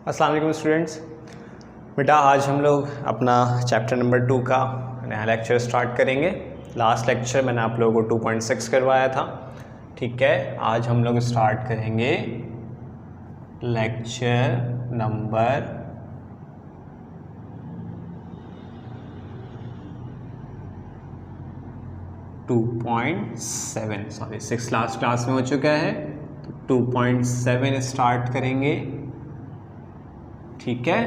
अस्सलाम वालेकुम स्टूडेंट्स। बेटा आज हम लोग अपना चैप्टर नंबर 2 का नया लेक्चर स्टार्ट करेंगे। लास्ट लेक्चर मैंने आप लोगों को 2.6 करवाया था, ठीक है। आज हम लोग स्टार्ट करेंगे lecture number 2.7, sorry 6 last class में हो चुका है, तो 2.7 स्टार्ट करेंगे, ठीक है।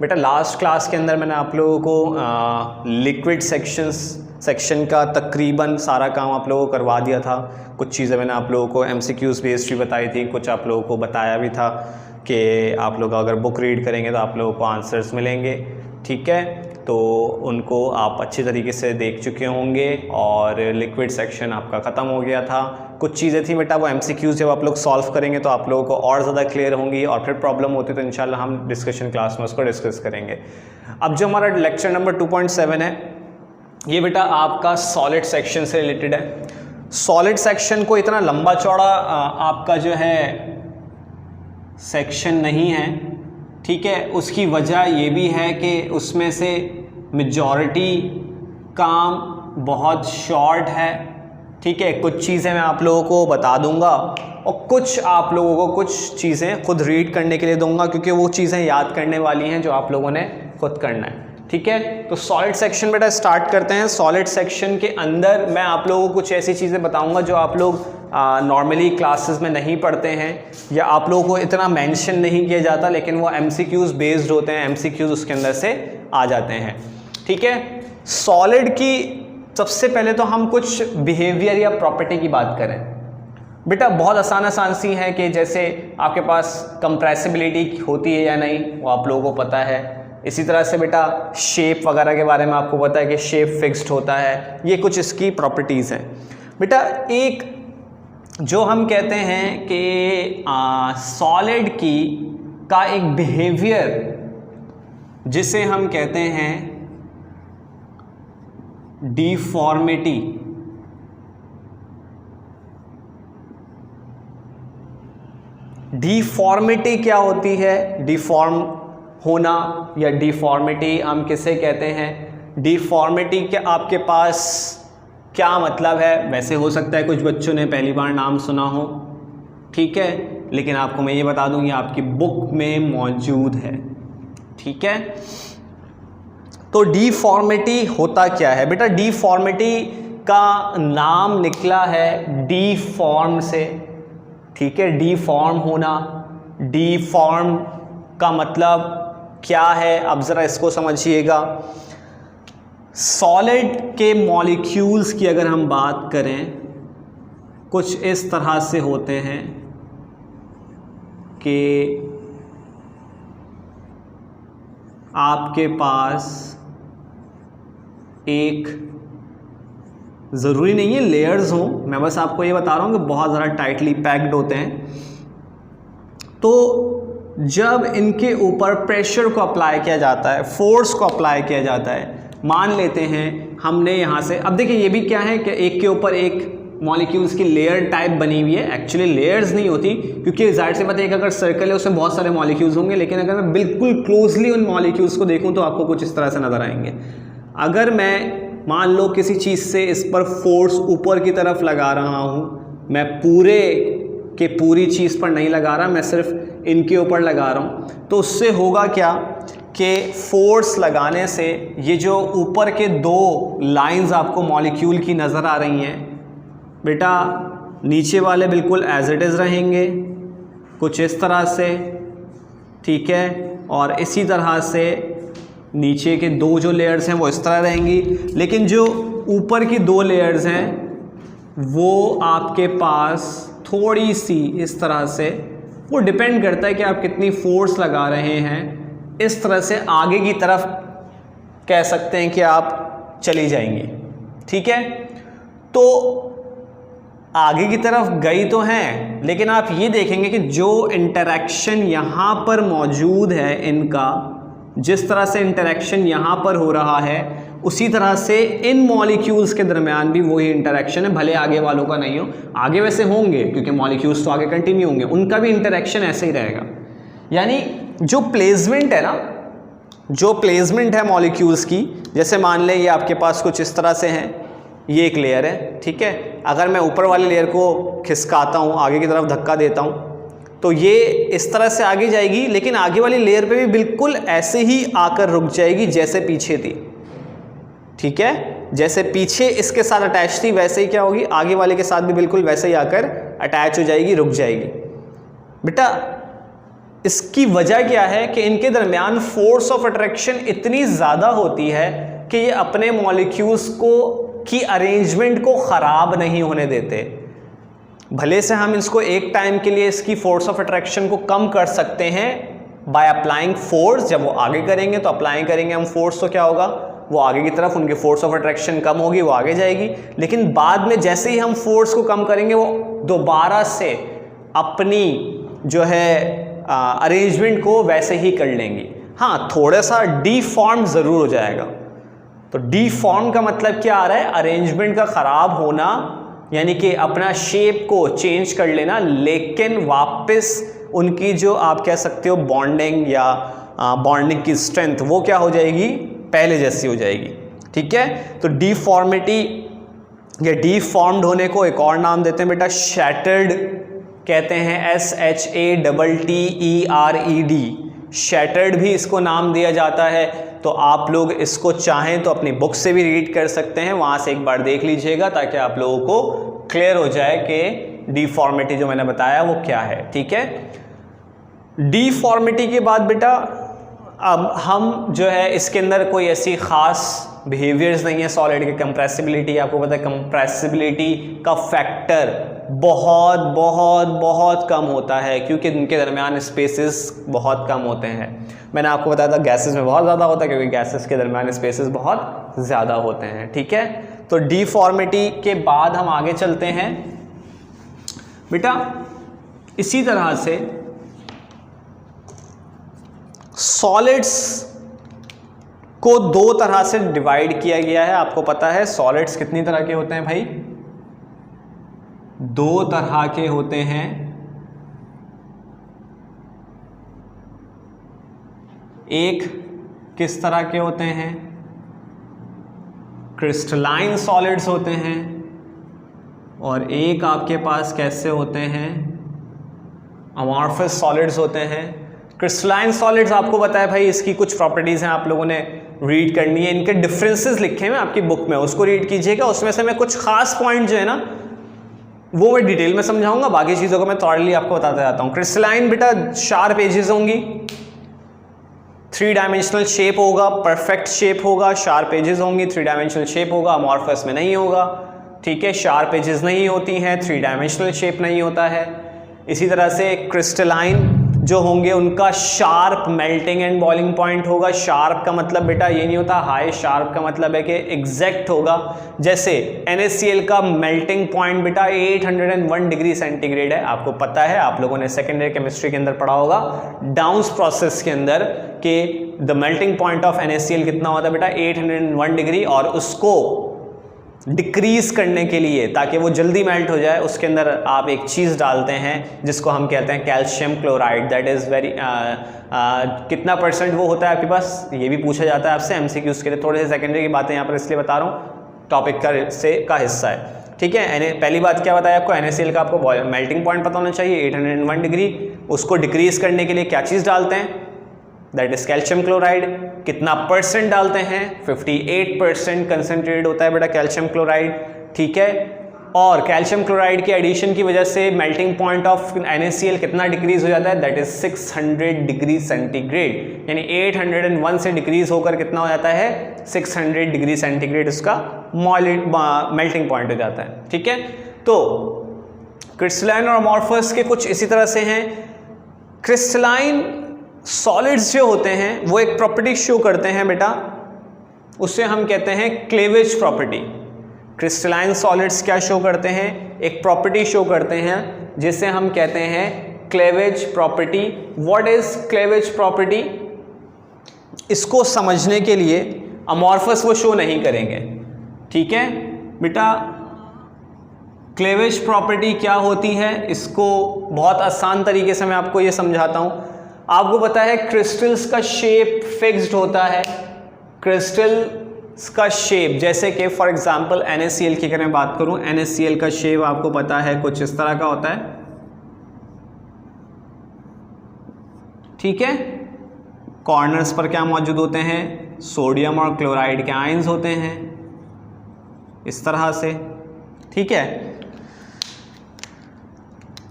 बेटा लास्ट क्लास के अंदर मैंने आप लोगों को लिक्विड सेक्शन का तकरीबन सारा काम आप लोगों को करवा दिया था। कुछ चीज़ें मैंने आप लोगों को MCQs बेस्ड भी बताई थी, कुछ आप लोगों को बताया भी था कि आप लोग अगर बुक रीड करेंगे तो आप लोगों को आंसर्स मिलेंगे, ठीक है। तो उनको आप अच्छी तरीके से देख चुके होंगे और लिक्विड सेक्शन आपका ख़त्म हो गया था। कुछ चीज़ें थी बेटा वो MCQs जब आप लोग सॉल्व करेंगे तो आप लोगों को और ज़्यादा क्लियर होंगी और फिर प्रॉब्लम होती तो इंशाल्लाह हम डिस्कशन क्लास में उसको डिस्कस करेंगे। अब जो हमारा लेक्चर नंबर 2.7 है ये बेटा आपका सॉलिड सेक्शन से रिलेटेड है। सॉलिड सेक्शन को इतना लंबा चौड़ा आपका जो है सेक्शन नहीं है, ठीक है। उसकी वजह ये भी है कि उसमें से मेजॉरिटी काम बहुत शॉर्ट है, ठीक है। कुछ चीज़ें मैं आप लोगों को बता दूंगा और कुछ आप लोगों को कुछ चीज़ें खुद रीड करने के लिए दूंगा क्योंकि वो चीज़ें याद करने वाली हैं जो आप लोगों ने खुद करना है, ठीक है। तो सॉलिड सेक्शन बेटा स्टार्ट करते हैं। सॉलिड सेक्शन के अंदर मैं आप लोगों को कुछ ऐसी चीज़ें बताऊंगा जो आप लोग नॉर्मली क्लासेस में नहीं पढ़ते हैं या आप लोगों को इतना मेंशन नहीं किया जाता, लेकिन वो MCQs बेस्ड होते हैं, MCQs उसके अंदर से आ जाते हैं, ठीक है। सॉलिड की सबसे पहले तो हम कुछ बिहेवियर या प्रॉपर्टी की बात करें। बेटा बहुत आसान सी है कि जैसे आपके पास कंप्रेसिबिलिटी होती है या नहीं वो आप लोगों को पता है। इसी तरह से बेटा शेप वगैरह के बारे में आपको पता है कि शेप फिक्स्ड होता है, ये कुछ इसकी प्रॉपर्टीज़ हैं। बेटा एक जो हम कहते हैं कि सॉलिड की का एक बिहेवियर जिसे हम कहते हैं डिफॉर्मिटी, डिफॉर्मिटी क्या होती है? डिफॉर्म होना या डिफॉर्मिटी हम किसे कहते हैं? डिफॉर्मिटी के आपके पास क्या मतलब है? वैसे हो सकता है कुछ बच्चों ने पहली बार नाम सुना हो, ठीक है, लेकिन आपको मैं ये बता दूं ये आपकी बुक में मौजूद है, ठीक है। तो डिफॉर्मिटी होता क्या है? बेटा डिफॉर्मिटी का नाम निकला है डिफॉर्म से, ठीक है। डिफॉर्म होना, डिफॉर्म का मतलब क्या है? अब ज़रा इसको समझिएगा। सॉलिड के मॉलिक्यूल्स की अगर हम बात करें कुछ इस तरह से होते हैं कि आपके पास एक ज़रूरी नहीं है लेयर्स हों, मैं बस आपको ये बता रहा हूँ कि बहुत ज़्यादा टाइटली पैक्ड होते हैं। तो जब इनके ऊपर प्रेशर को अप्लाई किया जाता है, फोर्स को अप्लाई किया जाता है, मान लेते हैं हमने यहाँ से, अब देखिए ये भी क्या है कि एक के ऊपर एक मॉलिक्यूल्स की लेयर टाइप बनी हुई है। एक्चुअली लेयर्स नहीं होती क्योंकि जाहिर सी बात है कि अगर सर्कल है उसमें बहुत सारे मॉलिक्यूल्स होंगे, लेकिन अगर मैं बिल्कुल क्लोजली उन मॉलिक्यूल्स को देखूँ तो आपको कुछ इस तरह से नज़र आएंगे। अगर मैं मान लो किसी चीज़ से इस पर फोर्स ऊपर की तरफ लगा रहा हूँ, मैं पूरे के पूरी चीज़ पर नहीं लगा रहा, मैं सिर्फ इनके ऊपर लगा रहा हूँ, तो उससे होगा क्या कि फोर्स लगाने से ये जो ऊपर के दो लाइंस आपको मॉलिक्यूल की नज़र आ रही हैं बेटा, नीचे वाले बिल्कुल एज इट इज़ रहेंगे कुछ इस तरह से, ठीक है। और इसी तरह से नीचे के दो जो लेयर्स हैं वो इस तरह रहेंगी, लेकिन जो ऊपर की दो लेयर्स हैं वो आपके पास थोड़ी सी इस तरह से, वो डिपेंड करता है कि आप कितनी फोर्स लगा रहे हैं, इस तरह से आगे की तरफ कह सकते हैं कि आप चली जाएंगी, ठीक है। तो आगे की तरफ गई तो हैं, लेकिन आप ये देखेंगे कि जो इंटरेक्शन यहाँ पर मौजूद है इनका, जिस तरह से इंटरेक्शन यहाँ पर हो रहा है उसी तरह से इन मॉलिक्यूल्स के दरमियान भी वही इंटरेक्शन है, भले आगे वालों का नहीं हो। आगे वैसे होंगे क्योंकि मॉलिक्यूल्स तो आगे कंटिन्यू होंगे, उनका भी इंटरेक्शन ऐसे ही रहेगा। यानी जो प्लेसमेंट है ना, जो प्लेसमेंट है मॉलिक्यूल्स की, जैसे मान लें ये आपके पास कुछ इस तरह से हैं, ये एक लेयर है, ठीक है। अगर मैं ऊपर वाली लेयर को खिसकाता हूँ, आगे की तरफ धक्का देता हूँ, तो ये इस तरह से आगे जाएगी, लेकिन आगे वाली लेयर पे भी बिल्कुल ऐसे ही आकर रुक जाएगी जैसे पीछे थी, ठीक है। जैसे पीछे इसके साथ अटैच थी वैसे ही क्या होगी, आगे वाले के साथ भी बिल्कुल वैसे ही आकर अटैच हो जाएगी, रुक जाएगी। बेटा इसकी वजह क्या है कि इनके दरमियान फोर्स ऑफ अट्रैक्शन इतनी ज़्यादा होती है कि ये अपने मॉलिक्यूल्स को की अरेंजमेंट को ख़राब नहीं होने देते। भले से हम इसको एक टाइम के लिए इसकी फोर्स ऑफ अट्रैक्शन को कम कर सकते हैं बाय अप्लाइंग फोर्स। जब वो आगे करेंगे तो अप्लाई करेंगे हम फोर्स, तो क्या होगा, वो आगे की तरफ उनकी फोर्स ऑफ अट्रैक्शन कम होगी, वो आगे जाएगी। लेकिन बाद में जैसे ही हम फोर्स को कम करेंगे वो दोबारा से अपनी जो है अरेंजमेंट को वैसे ही कर लेंगी। हाँ, थोड़ा सा डीफॉर्म ज़रूर हो जाएगा। तो डीफॉर्म का मतलब क्या आ रहा है, अरेंजमेंट का ख़राब होना, यानी कि अपना शेप को चेंज कर लेना, लेकिन वापस उनकी जो आप कह सकते हो बॉन्डिंग या बॉन्डिंग की स्ट्रेंथ वो क्या हो जाएगी, पहले जैसी हो जाएगी, ठीक है। तो डीफॉर्मिटी या डीफॉर्म्ड होने को एक और नाम देते हैं बेटा, शैटर्ड कहते हैं, SHATTERED, शैटर्ड भी इसको नाम दिया जाता है। तो आप लोग इसको चाहें तो अपनी बुक से भी रीड कर सकते हैं, वहाँ से एक बार देख लीजिएगा ताकि आप लोगों को क्लियर हो जाए कि डीफॉर्मिटी जो मैंने बताया वो क्या है, ठीक है। डीफॉर्मिटी के बाद बेटा अब हम जो है इसके अंदर कोई ऐसी ख़ास बिहेवियर्स नहीं है सॉलिड की। कंप्रेसिबिलिटी, आपको पता है कंप्रेसिबिलिटी का फैक्टर बहुत बहुत बहुत कम होता है क्योंकि इनके दरमियान स्पेसेस बहुत कम होते हैं। मैंने आपको बताया था गैसेस में बहुत ज़्यादा होता है क्योंकि गैसेस के दरमियान स्पेसेस बहुत ज़्यादा होते हैं, ठीक है। तो डीफॉर्मिटी के बाद हम आगे चलते हैं बेटा। इसी तरह से सॉलिड्स को दो तरह से डिवाइड किया गया है। आपको पता है सॉलिड्स कितनी तरह के होते हैं भाई, दो तरह के होते हैं। एक किस तरह के होते हैं, क्रिस्टलाइन सॉलिड्स होते हैं, और एक आपके पास कैसे होते हैं, अमॉर्फस सॉलिड्स होते हैं। क्रिस्टलाइन सॉलिड्स आपको बताया भाई इसकी कुछ प्रॉपर्टीज़ हैं, आप लोगों ने रीड करनी है। इनके डिफरेंसेस लिखे हैं आपकी बुक में, उसको रीड कीजिएगा। उसमें से मैं कुछ खास पॉइंट जो है ना वो मैं डिटेल में समझाऊंगा, बाकी चीज़ों को मैं थॉरली आपको बताता जाता हूँ। क्रिस्टलाइन बेटा शार्प एजेस होंगी, 3 डायमेंशनल शेप होगा, परफेक्ट शेप होगा, शार्प एजेस होंगी, 3 डायमेंशनल शेप होगा। अमॉर्फस में नहीं होगा, ठीक है, शार्प एजेस नहीं होती हैं, 3 डायमेंशनल शेप नहीं होता है। इसी तरह से क्रिस्टलाइन जो होंगे उनका sharp melting and boiling point होगा। शार्प का मतलब बेटा ये नहीं होता हाई, शार्प का मतलब है कि एग्जैक्ट होगा। जैसे NaCl का मेल्टिंग पॉइंट बेटा 801 डिग्री सेंटीग्रेड है। आपको पता है, आप लोगों ने सेकेंडरी केमिस्ट्री के अंदर पढ़ा होगा डाउन्स प्रोसेस के अंदर कि the melting point of NaCl कितना होता है बेटा 801 डिग्री। और उसको डिक्रीज करने के लिए ताकि वो जल्दी मेल्ट हो जाए उसके अंदर आप एक चीज़ डालते हैं जिसको हम कहते हैं calcium chloride. That is very कितना परसेंट वो होता है आपके पास, ये भी पूछा जाता है आपसे MCQs के लिए। थोड़े से सेकेंडरी की बातें यहाँ पर इसलिए बता रहा हूँ, टॉपिक का हिस्सा है, ठीक है। पहली बात क्या बताया आपको, NaCl का आपको मेल्टिंग पॉइंट पता होना चाहिए 801 डिग्री। उसको डिक्रीज करने के लिए क्या चीज़ डालते हैं, दैट इज कैल्शियम क्लोराइड। कितना परसेंट डालते हैं, 58% कंसनट्रेटेड होता है बेटा कैल्शियम क्लोराइड, ठीक है। और कैल्शियम क्लोराइड के एडिशन की वजह से मेल्टिंग पॉइंट ऑफ NaCl कितना डिक्रीज हो जाता है, दैट इज 600 डिग्री सेंटीग्रेड। यानी 801 से डिक्रीज होकर कितना हो जाता है 600 डिग्री सेंटीग्रेड उसका मेल्टिंग पॉइंट हो जाता है, ठीक है। तो क्रिस्टलाइन और अमॉर्फस के कुछ इसी तरह से हैं। क्रिस्टलाइन सॉलिड्स जो होते हैं वो एक प्रॉपर्टी शो करते हैं बेटा, उससे हम कहते हैं क्लेवेज प्रॉपर्टी। क्रिस्टलाइन सॉलिड्स क्या शो करते हैं, एक प्रॉपर्टी शो करते हैं जिसे हम कहते हैं cleavage property. What is cleavage property, इसको समझने के लिए अमॉर्फस वो शो नहीं करेंगे, ठीक है बेटा। क्लेवेज प्रॉपर्टी क्या होती है, इसको बहुत आसान तरीके से मैं आपको ये समझाता हूँ। आपको पता है क्रिस्टल्स का शेप फिक्स्ड होता है। क्रिस्टल्स का शेप जैसे कि फॉर एग्जांपल NaCl की अगर मैं बात करूं, NaCl का शेप आपको पता है कुछ इस तरह का होता है, ठीक है। कॉर्नर्स पर क्या मौजूद होते हैं, सोडियम और क्लोराइड के आयंस होते हैं इस तरह से, ठीक है।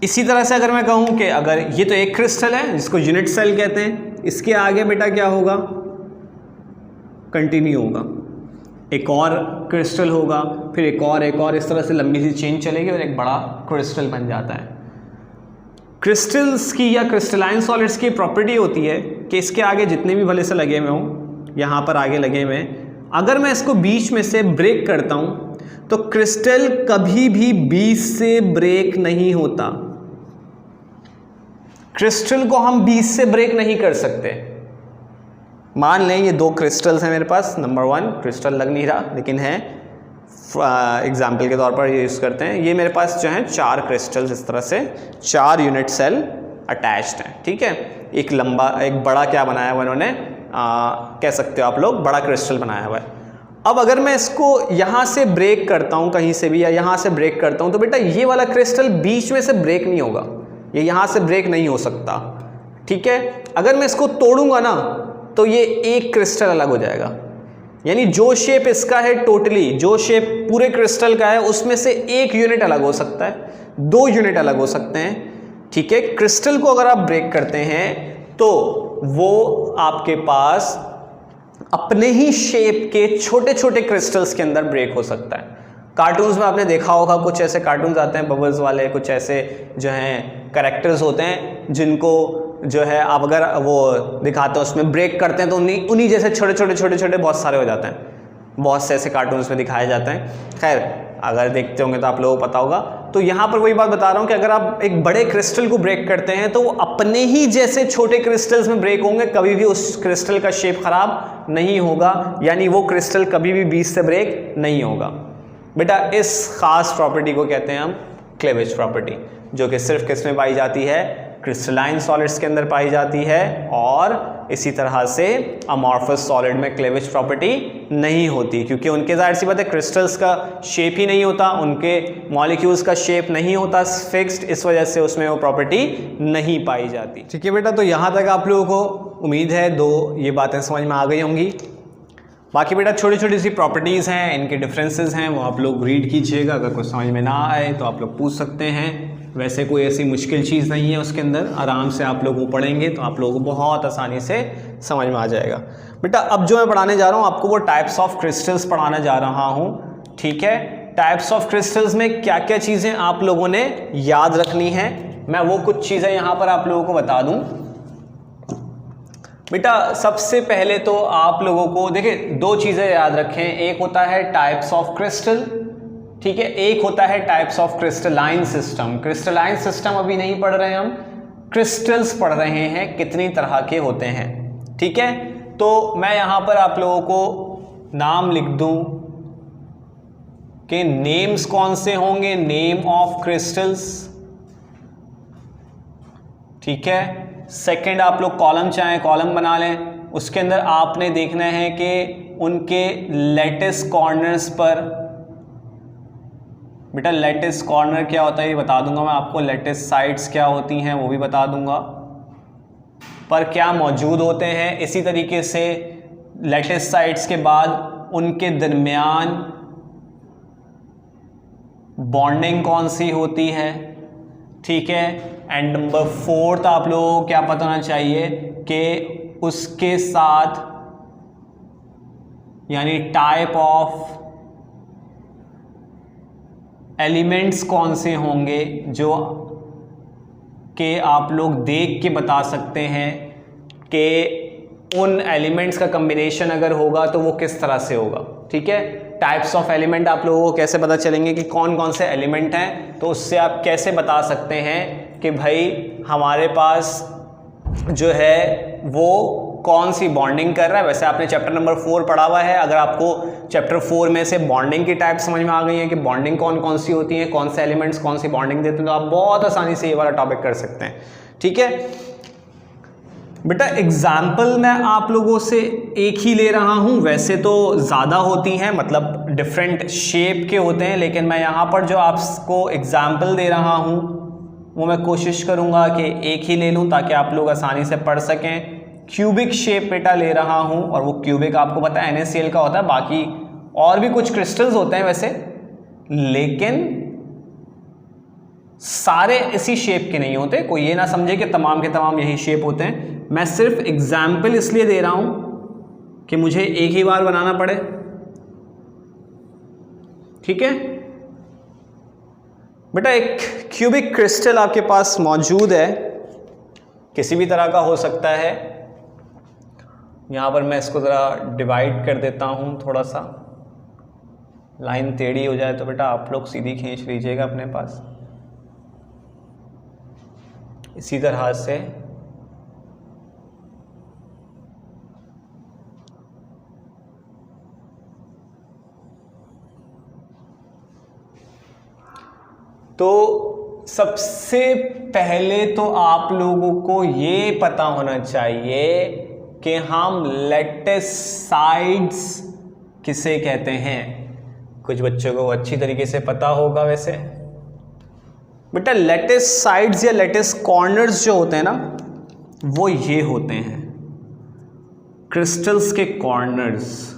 इसी तरह से अगर मैं कहूं कि अगर ये तो एक क्रिस्टल है जिसको यूनिट सेल कहते हैं, इसके आगे बेटा क्या होगा, कंटिन्यू होगा, एक और क्रिस्टल होगा, फिर एक और, इस तरह से लंबी सी चेन चलेगी और एक बड़ा क्रिस्टल बन जाता है। क्रिस्टल्स की या क्रिस्टलाइन सॉलिड्स की प्रॉपर्टी होती है कि इसके आगे जितने भी भले से लगे हुए हों, यहाँ पर आगे लगे हुए हैं, अगर मैं इसको बीच में से ब्रेक करता हूँ तो क्रिस्टल कभी भी बीच से ब्रेक नहीं होता। क्रिस्टल को हम बीच से ब्रेक नहीं कर सकते। मान लें ये दो क्रिस्टल्स हैं मेरे पास, नंबर 1 क्रिस्टल लग नहीं रहा लेकिन है, एग्जाम्पल के तौर पर ये यूज़ करते हैं। ये मेरे पास जो है 4 क्रिस्टल्स इस तरह से 4 यूनिट सेल अटैच्ड हैं, ठीक है। एक लंबा एक बड़ा क्या बनाया हुआ इन्होंने, कह सकते हो आप लोग बड़ा क्रिस्टल बनाया हुआ है। अब अगर मैं इसको यहाँ से ब्रेक करता हूँ कहीं से भी, या यहाँ से ब्रेक करता हूँ, तो बेटा ये वाला क्रिस्टल बीच में से ब्रेक नहीं होगा, ये यहाँ से ब्रेक नहीं हो सकता, ठीक है। अगर मैं इसको तोड़ूंगा ना तो ये एक क्रिस्टल अलग हो जाएगा, यानी जो शेप इसका है टोटली, जो शेप पूरे क्रिस्टल का है उसमें से एक यूनिट अलग हो सकता है, 2 यूनिट अलग हो सकते हैं, ठीक है। क्रिस्टल को अगर आप ब्रेक करते हैं तो वो आपके पास अपने ही शेप के छोटे छोटे क्रिस्टल्स के अंदर ब्रेक हो सकता है। कार्टून्स में आपने देखा होगा, कुछ ऐसे कार्टून्स आते हैं बबल्स वाले, कुछ ऐसे जो हैं कैरेक्टर्स होते हैं जिनको जो है आप अगर वो दिखाते हैं उसमें ब्रेक करते हैं तो उन्हीं जैसे छोटे छोटे बहुत सारे हो जाते हैं। बहुत से ऐसे कार्टून्स में दिखाए जाते हैं। खैर अगर देखते होंगे तो आप लोगों को पता होगा। तो यहाँ पर वही बात बता रहा हूँ कि अगर आप एक बड़े क्रिस्टल को ब्रेक करते हैं तो वो अपने ही जैसे छोटे क्रिस्टल्स में ब्रेक होंगे, कभी भी उस क्रिस्टल का शेप खराब नहीं होगा, यानी वो क्रिस्टल कभी भी बीच से ब्रेक नहीं होगा। बेटा इस खास प्रॉपर्टी को कहते हैं हम क्लेवेज प्रॉपर्टी, जो कि सिर्फ किस में पाई जाती है, क्रिस्टलाइन सॉलिड्स के अंदर पाई जाती है, और इसी तरह से अमॉर्फस सॉलिड में क्लेवेज प्रॉपर्टी नहीं होती, क्योंकि उनके जाहिर सी बात है क्रिस्टल्स का शेप ही नहीं होता, उनके मॉलिक्यूल्स का शेप नहीं होता फिक्स्ड, इस वजह से उसमें वो प्रॉपर्टी नहीं पाई जाती। ठीक है बेटा, तो यहाँ तक आप लोगों को उम्मीद है ये बातें समझ में आ गई होंगी। बाकी बेटा छोटी छोटी सी प्रॉपर्टीज़ हैं, इनके डिफरेंसेस हैं, वो आप लोग रीड कीजिएगा। अगर कुछ समझ में ना आए तो आप लोग पूछ सकते हैं। वैसे कोई ऐसी मुश्किल चीज़ नहीं है उसके अंदर, आराम से आप लोग वो पढ़ेंगे तो आप लोगों को बहुत आसानी से समझ में आ जाएगा। बेटा अब जो मैं पढ़ाने जा रहा हूँ आपको वो टाइप्स ऑफ क्रिस्टल्स पढ़ाने जा रहा हूँ। ठीक है, टाइप्स ऑफ क्रिस्टल्स में क्या क्या चीज़ें आप लोगों ने याद रखनी है, मैं वो कुछ चीज़ें यहाँ पर आप लोगों को बता दूँ। बेटा सबसे पहले तो आप लोगों को देखिए 2 चीज़ें याद रखें, एक होता है टाइप्स ऑफ क्रिस्टल, ठीक है, एक होता है types of crystalline system. Crystalline system अभी नहीं पढ़ रहे हैं हम, क्रिस्टल्स पढ़ रहे हैं कितनी तरह के होते हैं। ठीक है, तो मैं यहां पर आप लोगों को नाम लिख दूं कि नेम्स कौन से होंगे, नेम ऑफ क्रिस्टल्स। ठीक है, सेकंड आप लोग कॉलम चाहें कॉलम बना लें, उसके अंदर आपने देखना है कि उनके लेटिस कॉर्नर्स पर, बेटा लेटिस कॉर्नर क्या होता है ये बता दूंगा मैं आपको, लेटिस साइड्स क्या होती हैं वो भी बता दूंगा, पर क्या मौजूद होते हैं। इसी तरीके से लेटिस साइड्स के बाद उनके दरमियान बॉन्डिंग कौन सी होती है। ठीक है, एंड नंबर 4 आप लोगों को क्या पता होना चाहिए कि उसके साथ यानी टाइप ऑफ एलिमेंट्स कौन से होंगे जो कि आप लोग देख के बता सकते हैं कि उन एलिमेंट्स का कम्बिनेशन अगर होगा तो वो किस तरह से होगा। ठीक है, टाइप्स ऑफ एलिमेंट आप लोगों को कैसे पता चलेंगे कि कौन कौन से एलिमेंट हैं, तो उससे आप कैसे बता सकते हैं कि भाई हमारे पास जो है वो कौन सी बॉन्डिंग कर रहा है। वैसे आपने चैप्टर नंबर 4 पढ़ा हुआ है, अगर आपको चैप्टर 4 में से बॉन्डिंग की टाइप समझ में आ गई है कि बॉन्डिंग कौन कौन सी होती है, कौन से एलिमेंट्स कौन सी बॉन्डिंग देते हैं, तो आप बहुत आसानी से ये वाला टॉपिक कर सकते हैं। ठीक है, बेटा एग्जाम्पल मैं आप लोगों से एक ही ले रहा हूँ, वैसे तो ज़्यादा होती हैं, मतलब डिफरेंट शेप के होते हैं, लेकिन मैं यहाँ पर जो आपको एग्जाम्पल दे रहा हूँ वो मैं कोशिश करूँगा कि एक ही ले लूँ ताकि आप लोग आसानी से पढ़ सकें। क्यूबिक शेप बेटा ले रहा हूँ, और वो क्यूबिक आपको पता है NaCl का होता है, बाकी और भी कुछ क्रिस्टल्स होते हैं वैसे, लेकिन सारे इसी शेप के नहीं होते। कोई ये ना समझे कि तमाम के तमाम यही शेप होते हैं। मैं सिर्फ एग्जाम्पल इसलिए दे रहा हूं कि मुझे एक ही बार बनाना पड़े, ठीक है बेटा। एक क्यूबिक क्रिस्टल आपके पास मौजूद है, किसी भी तरह का हो सकता है। यहां पर मैं इसको ज़रा डिवाइड कर देता हूं, थोड़ा सा लाइन टेढ़ी हो जाए तो बेटा आप लोग सीधी खींच लीजिएगा अपने पास, इसी तरह से। तो सबसे पहले तो आप लोगों को ये पता होना चाहिए कि हम लैटिस साइड्स किसे कहते हैं। कुछ बच्चों को अच्छी तरीके से पता होगा वैसे। बेटा लैटिस साइड्स या लैटिस कॉर्नर्स जो होते हैं ना, वो ये होते हैं क्रिस्टल्स के कॉर्नर्स,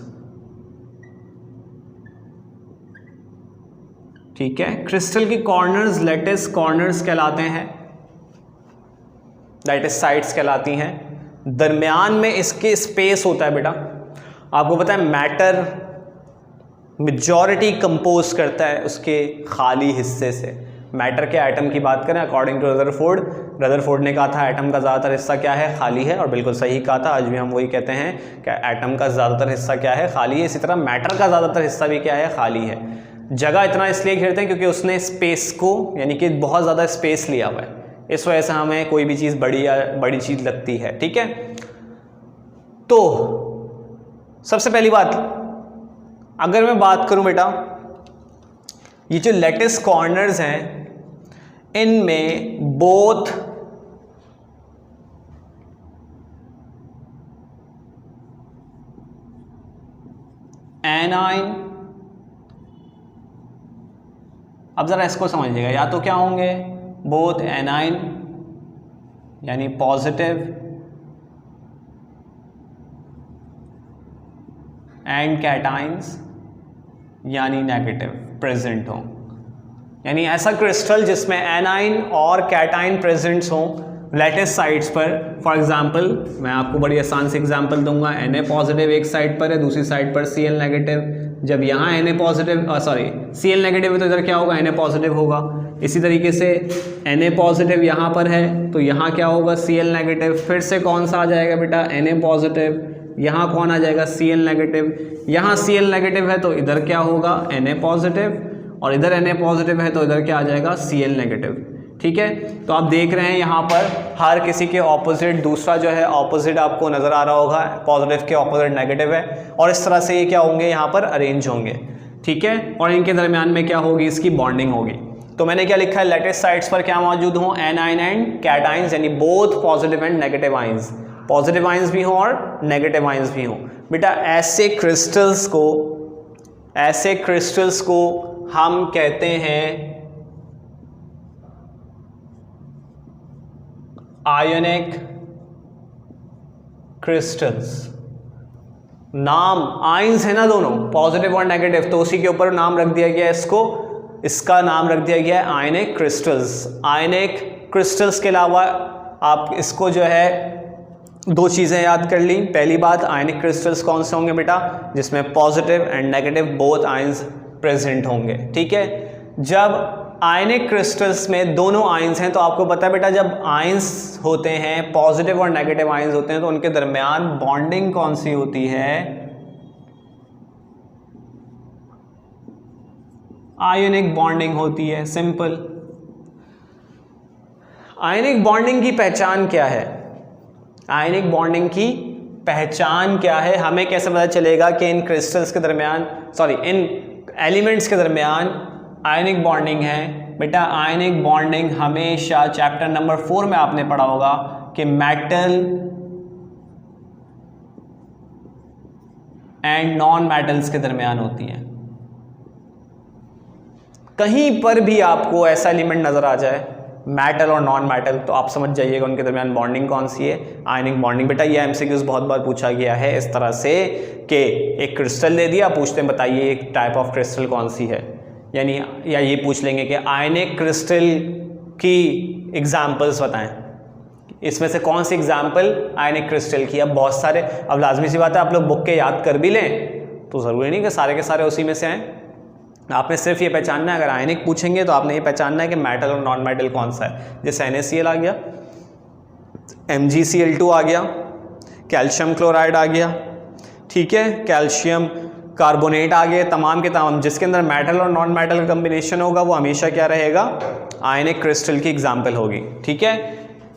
ठीक है। क्रिस्टल की कॉर्नर्स लैटिस कॉर्नर्स कहलाते हैं, लैटिस साइड्स कहलाती हैं। दरमियान में इसके स्पेस होता है बेटा। आपको पता है मैटर मेजॉरिटी कंपोज करता है उसके खाली हिस्से से। मैटर के एटम की बात करें अकॉर्डिंग टू रदरफोर्ड ने कहा था एटम का ज़्यादातर हिस्सा क्या है, खाली है, और बिल्कुल सही कहा था। आज भी हम वही कहते हैं कि एटम का ज़्यादातर हिस्सा क्या है, खाली है। इसी तरह मैटर का ज़्यादातर हिस्सा भी क्या है, खाली है। जगह इतना इसलिए घेरते हैं क्योंकि उसने स्पेस को, यानी कि बहुत ज़्यादा स्पेस लिया हुआ है, इस वजह से हमें कोई भी चीज़ बड़ी चीज़ लगती है, ठीक है। तो सबसे पहली बात, अगर मैं बात करूं बेटा, ये जो लैटिस कॉर्नर्स हैं इनमें बोथ एनाइन, अब जरा इसको समझिएगा, या तो क्या होंगे बोथ एनाइन यानी पॉजिटिव एंड कैटाइंस यानी नेगेटिव प्रेजेंट हों। यानी ऐसा क्रिस्टल जिसमें एनाइन और कैटाइन प्रेजेंट्स हों लैटिस साइड्स पर। फॉर एग्जांपल मैं आपको बड़ी आसान से एग्जांपल दूंगा। Na पॉजिटिव एक साइड पर है, दूसरी साइड पर Cl नेगेटिव। जब यहाँ Na पॉजिटिव Cl नेगेटिव है तो इधर क्या होगा, Na पॉजिटिव होगा। इसी तरीके से Na पॉजिटिव यहाँ पर है तो यहाँ क्या होगा, Cl नेगेटिव। फिर से कौन सा आ जाएगा बेटा, Na पॉजिटिव। यहाँ कौन आ जाएगा, Cl नेगेटिव। यहाँ Cl नेगेटिव है तो इधर क्या होगा, Na पॉजिटिव, और इधर Na पॉजिटिव है तो इधर क्या आ जाएगा, Cl नेगेटिव, ठीक है। तो आप देख रहे हैं यहाँ पर हर किसी के ऑपोजिट दूसरा जो है ऑपोजिट आपको नज़र आ रहा होगा, पॉजिटिव के ऑपोजिट नेगेटिव है, और इस तरह से ये क्या होंगे यहाँ पर अरेंज होंगे, ठीक है। और इनके दरमियान में क्या होगी, इसकी बॉन्डिंग होगी। तो मैंने क्या लिखा है, लैटिस साइड्स पर क्या मौजूद हों, एनाइन एंड कैटाइंस, यानी both positive and negative ions, positive ions भी हों और नेगेटिव आइंस भी हों। बेटा ऐसे क्रिस्टल्स को हम कहते हैं आयोनिक क्रिस्टल्स। नाम आइंस है ना दोनों, पॉजिटिव और नेगेटिव, तो उसी के ऊपर नाम रख दिया गया है इसको, इसका नाम रख दिया गया है आयनिक क्रिस्टल्स। आयनिक क्रिस्टल्स के अलावा आप इसको जो है दो चीज़ें याद कर ली। पहली बात, आयनिक क्रिस्टल्स कौन से होंगे बेटा, जिसमें positive and negative both ions present होंगे, ठीक है। जब आयनिक क्रिस्टल्स में दोनों आयंस हैं तो आपको पता है बेटा, जब आयंस होते हैं पॉजिटिव और नेगेटिव आयंस होते हैं तो उनके दरमियान बॉन्डिंग कौन सी होती है, आयोनिक बॉन्डिंग होती है, सिंपल। आयनिक बॉन्डिंग की पहचान क्या है, आयनिक बॉन्डिंग की पहचान क्या है, हमें कैसे पता चलेगा कि इन क्रिस्टल्स के दरमियान इन एलिमेंट्स के दरमियान आयनिक बॉन्डिंग है। बेटा आयनिक बॉन्डिंग हमेशा चैप्टर नंबर 4 में आपने पढ़ा होगा कि मेटल एंड नॉन मेटल्स के दरमियान होती हैं। कहीं पर भी आपको ऐसा एलिमेंट नजर आ जाए मेटल और नॉन मेटल, तो आप समझ जाइएगा उनके दरमियान बॉन्डिंग कौन सी है, आयनिक बॉन्डिंग। बेटा ये एमसीक्यूज बहुत बार पूछा गया है इस तरह से कि एक क्रिस्टल दे दिया, पूछते हैं बताइए एक टाइप ऑफ क्रिस्टल कौन सी है, यानी या ये पूछ लेंगे कि आयनिक क्रिस्टल की एग्जाम्पल्स बताएं, इसमें से कौन सी एग्जाम्पल आयनिक क्रिस्टल की। अब बहुत सारे, अब लाजमी सी बात है आप लोग बुक के याद कर भी लें तो ज़रूरी नहीं कि सारे के सारे उसी में से आएँ। आपने सिर्फ ये पहचानना है, अगर आयनिक पूछेंगे तो आपने ये पहचानना है कि मेटल और नॉन मेटल कौन सा है। जैसे NaCl आ गया, MgCl2 आ गया, कैल्शियम क्लोराइड आ गया, ठीक है, कैल्शियम कार्बोनेट आ गए, तमाम के तमाम जिसके अंदर मेटल और नॉन मेटल का कम्बिनेशन होगा वो हमेशा क्या रहेगा, आयनिक क्रिस्टल की एग्जाम्पल होगी, ठीक है।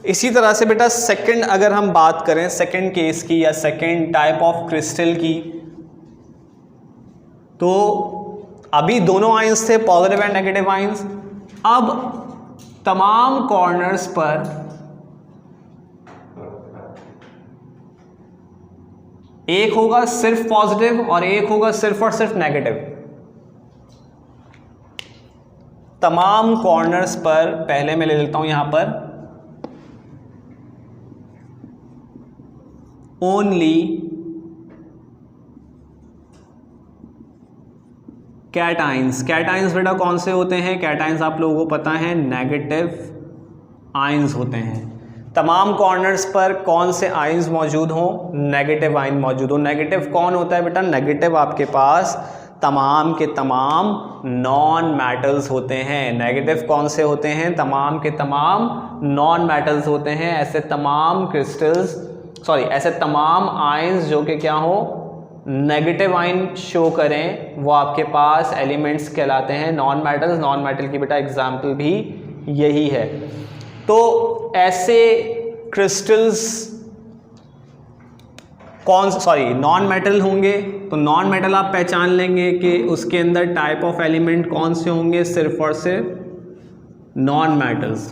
इसी तरह से बेटा सेकंड अगर हम बात करें सेकंड केस की या सेकंड टाइप ऑफ क्रिस्टल की, तो अभी दोनों आयंस थे पॉजिटिव एंड नेगेटिव आयंस। अब तमाम कॉर्नर्स पर एक होगा सिर्फ पॉजिटिव और एक होगा सिर्फ और सिर्फ नेगेटिव। तमाम कॉर्नर्स पर पहले मैं ले लेता हूं यहां पर ओनली कैटाइंस। कैटाइंस बेटा कौन से होते हैं, कैटाइंस आप लोगों को पता है नेगेटिव आयंस होते हैं। तमाम कॉर्नर्स पर कौन से आयंस मौजूद हों, नेगेटिव आयन मौजूद हो। नेगेटिव कौन होता है बेटा, नेगेटिव आपके पास तमाम के तमाम नॉन मेटल्स होते हैं। नेगेटिव कौन से होते हैं, तमाम के तमाम नॉन मेटल्स होते हैं। ऐसे तमाम क्रिस्टल्स ऐसे तमाम आयंस जो कि क्या हो, नेगेटिव आयन शो करें, वो आपके पास एलिमेंट्स कहलाते हैं नॉन मेटल्स। नॉन मेटल की बेटा एग्जाम्पल भी यही है। तो ऐसे क्रिस्टल्स नॉन मेटल होंगे, तो नॉन मेटल आप पहचान लेंगे कि उसके अंदर टाइप ऑफ एलिमेंट कौन से होंगे, सिर्फ और सिर्फ नॉन मेटल्स।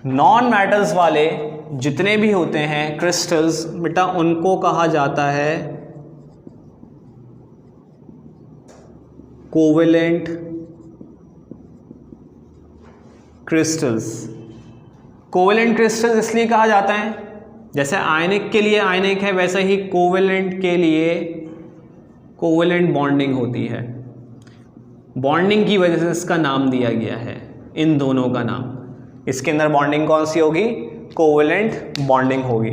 नॉन मेटल्स वाले जितने भी होते हैं क्रिस्टल्स बेटा उनको कहा जाता है कोवेलेंट क्रिस्टल्स। कोवेलेंट क्रिस्टल्स इसलिए कहा जाता है, जैसे आयनिक के लिए आयनिक है वैसे ही कोवेलेंट के लिए कोवेलेंट बॉन्डिंग होती है। बॉन्डिंग की वजह से इसका नाम दिया गया है, इन दोनों का नाम। इसके अंदर बॉन्डिंग कौन सी होगी, कोवेलेंट बॉन्डिंग होगी।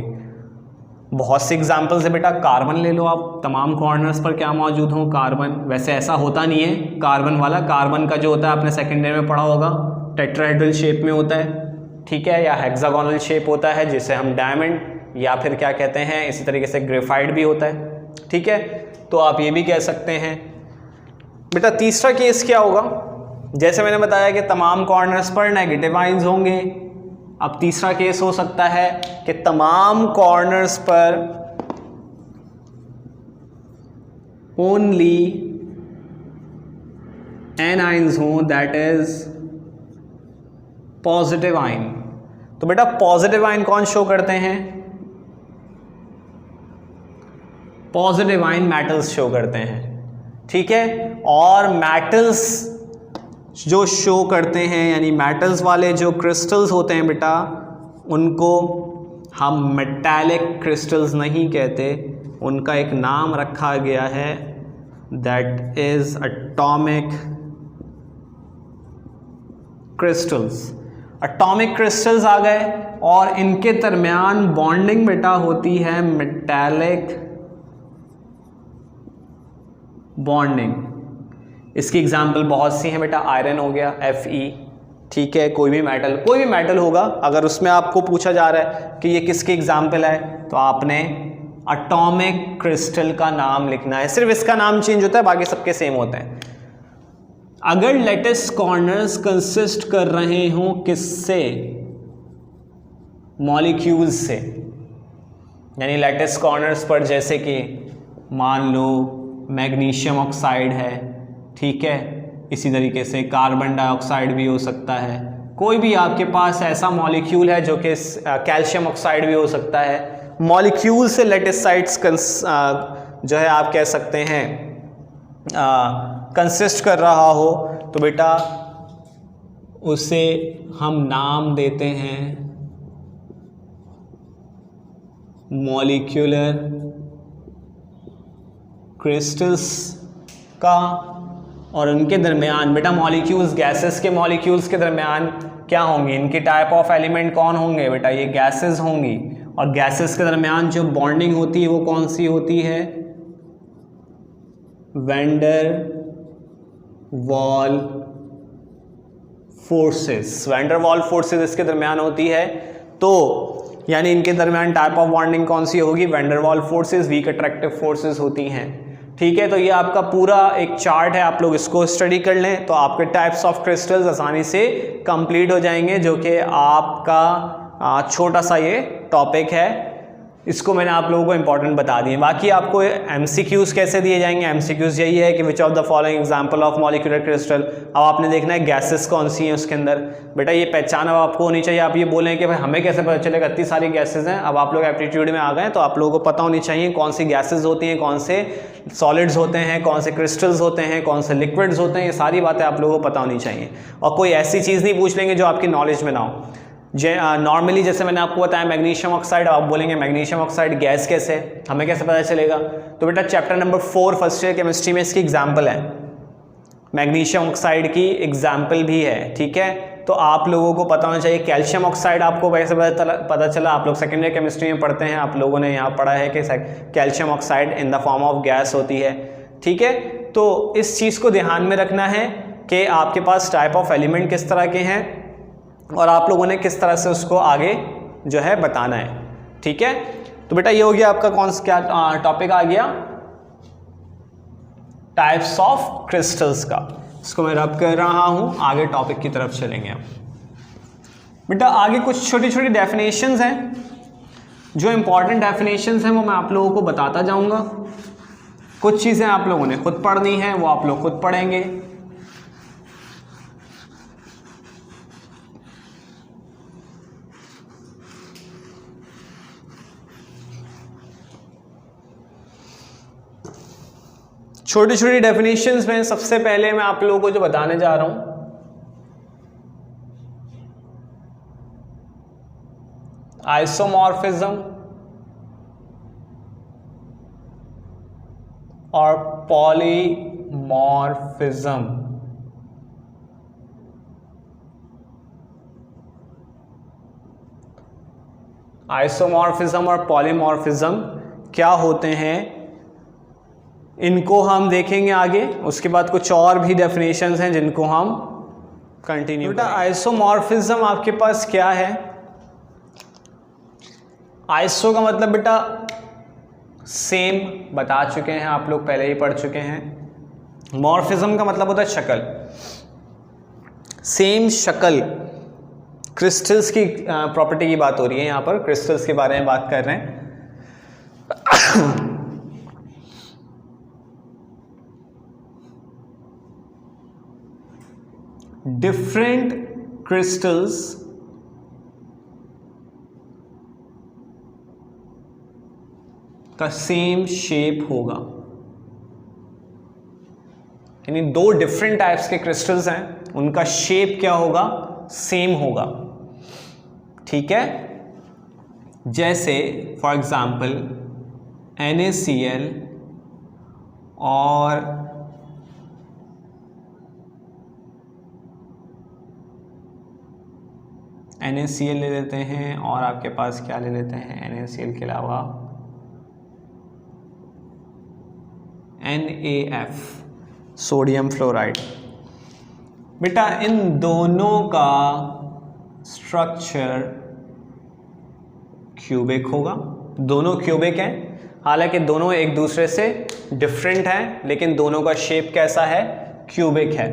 बहुत सी एग्जांपल्स है बेटा, कार्बन ले लो आप, तमाम कॉर्नर्स पर क्या मौजूद हो, कार्बन। वैसे ऐसा होता नहीं है कार्बन वाला, कार्बन का जो होता है आपने सेकेंड ईयर में पढ़ा होगा टेट्राहेड्रल शेप में होता है, ठीक है, या हेक्सागोनल शेप होता है जिसे हम डायमंड या फिर क्या कहते हैं, इसी तरीके से ग्रेफाइट भी होता है, ठीक है। तो आप ये भी कह सकते हैं। बेटा तीसरा केस क्या होगा, जैसे मैंने बताया कि तमाम कॉर्नर्स पर नेगेटिव आयंस होंगे। अब तीसरा केस हो सकता है कि तमाम कॉर्नर्स पर ओनली एन आयंस हों, दैट इज पॉजिटिव आयन। तो बेटा पॉजिटिव आयन कौन शो करते हैं, पॉजिटिव आयन मेटल्स शो करते हैं, ठीक है। और मेटल्स जो शो करते हैं, यानी मेटल्स वाले जो क्रिस्टल्स होते हैं बेटा, उनको हम मेटालिक क्रिस्टल्स नहीं कहते, उनका एक नाम रखा गया है, that is atomic crystals. Atomic crystals आ गए और इनके दरमियान बॉन्डिंग बेटा होती है मेटालिक बॉन्डिंग। इसकी एग्जाम्पल बहुत सी हैं बेटा, आयरन हो गया Fe, ठीक है, कोई भी मेटल होगा, अगर उसमें आपको पूछा जा रहा है कि ये किसकी एग्जाम्पल है, तो आपने एटॉमिक क्रिस्टल का नाम लिखना है। सिर्फ इसका नाम चेंज होता है, बाकी सबके सेम होते हैं। अगर लेटिस कॉर्नर्स कंसिस्ट कर रहे हों किससे, मॉलिक्यूल्स से, यानी लेटिस कॉर्नर्स पर जैसे कि मान लो मैग्नीशियम ऑक्साइड है, ठीक है, इसी तरीके से कार्बन डाइऑक्साइड भी हो सकता है, कोई भी आपके पास ऐसा मॉलिक्यूल है जो कि कैल्शियम ऑक्साइड भी हो सकता है। मॉलिक्यूल से लेटिस साइट्स जो है आप कह सकते हैं कंसिस्ट कर रहा हो, तो बेटा उसे हम नाम देते हैं मॉलिक्यूलर क्रिस्टल्स का। और उनके दरमियान बेटा मॉलिक्यूल्स, गैसेस के मॉलिक्यूल्स के दरमियान क्या होंगे, इनके टाइप ऑफ एलिमेंट कौन होंगे बेटा, ये गैसेस होंगी। और गैसेस के दरमियान जो बॉन्डिंग होती है वो कौन सी होती है, wander Waals forces. Wander Waals forces इसके दरमियान होती है, तो यानी इनके दरमियान टाइप ऑफ बॉन्डिंग कौन सी होगी, van der Waals forces, weak attractive forces होती हैं। ठीक है, तो ये आपका पूरा एक चार्ट है, आप लोग इसको स्टडी कर लें तो आपके टाइप्स ऑफ क्रिस्टल्स आसानी से कंप्लीट हो जाएंगे, जो कि आपका छोटा सा ये टॉपिक है, इसको मैंने आप लोगों को इंपॉर्टेंट बता दिए। बाकी आपको एमसीक्यूज कैसे दिए जाएंगे, एमसीक्यूज यही है कि which of the following example of molecular crystal. अब आपने देखना है गैसेस कौन सी हैं उसके अंदर, बेटा ये पहचान अब आपको होनी चाहिए। आप ये बोलें कि भाई हमें कैसे पता चलेगा, इतनी सारी गैसेज हैं। अब आप लोग एप्टीट्यूड में आ गए तो आप लोगों को पता होनी चाहिए कौन सी गैसेज होती हैं, कौन से सॉलिड्स होते हैं, कौन से क्रिस्टल्स होते हैं, कौन से लिक्विड्स होते हैं, ये सारी बातें आप लोगों को पता होनी चाहिए। और कोई ऐसी चीज़ नहीं पूछ लेंगे जो आपकी नॉलेज में ना हो। नॉर्मली जैसे मैंने आपको बताया मैग्नीशियम ऑक्साइड, आप बोलेंगे मैग्नीशियम ऑक्साइड गैस कैसे, हमें कैसे पता चलेगा, तो बेटा chapter number 4 first year chemistry में इसकी एग्जाम्पल है, मैग्नीशियम ऑक्साइड की एग्जाम्पल भी है। ठीक है, तो आप लोगों को पता होना चाहिए। कैल्शियम ऑक्साइड आपको कैसे पता चला, आप लोग सेकेंड ईयर केमिस्ट्री में पढ़ते हैं, आप लोगों ने यहाँ पढ़ा है कि calcium oxide in the form of gas होती है। ठीक है, तो इस चीज़ को ध्यान में रखना है कि आपके पास टाइप ऑफ एलिमेंट किस तरह के हैं और आप लोगों ने किस तरह से उसको आगे जो है बताना है। ठीक है, तो बेटा ये हो गया आपका कौन सा क्या टॉपिक आ गया, टाइप्स ऑफ क्रिस्टल्स का। इसको मैं रब कर रहा हूं, आगे टॉपिक की तरफ चलेंगे हम। बेटा आगे कुछ छोटी छोटी डेफिनेशंस हैं, जो इंपॉर्टेंट डेफिनेशंस हैं वो मैं आप लोगों को बताता जाऊंगा। कुछ चीज़ें आप लोगों ने खुद पढ़नी है, वो आप लोग खुद पढ़ेंगे। छोटी छोटी डेफिनेशंस में सबसे पहले मैं आप लोगों को जो बताने जा रहा हूं, आइसोमॉर्फिज्म और पॉलीमॉर्फिज्म। आइसोमॉर्फिज्म और पॉलीमॉर्फिज्म क्या होते हैं, इनको हम देखेंगे आगे। उसके बाद कुछ और भी डेफिनेशंस हैं जिनको हम कंटिन्यू बेटा आइसोमॉर्फिज्म आपके पास क्या है, आइसो का मतलब बेटा सेम, बता चुके हैं आप लोग, पहले ही पढ़ चुके हैं। मॉर्फिज्म का मतलब होता है शक्ल, सेम शक्ल। क्रिस्टल्स की प्रॉपर्टी की बात हो रही है यहाँ पर, क्रिस्टल्स के बारे में बात कर रहे हैं। डिफरेंट क्रिस्टल्स का सेम शेप होगा, यानी दो डिफरेंट टाइप्स के क्रिस्टल्स हैं, उनका शेप क्या होगा, सेम होगा। ठीक है, जैसे फॉर एग्जाम्पल NaCl और NaCl ले लेते हैं, और आपके पास क्या ले लेते हैं NaCl के अलावा NaF, सोडियम फ्लोराइड। बेटा इन दोनों का स्ट्रक्चर क्यूबिक होगा, दोनों क्यूबिक हैं, हालांकि दोनों एक दूसरे से डिफरेंट हैं, लेकिन दोनों का शेप कैसा है, क्यूबिक है।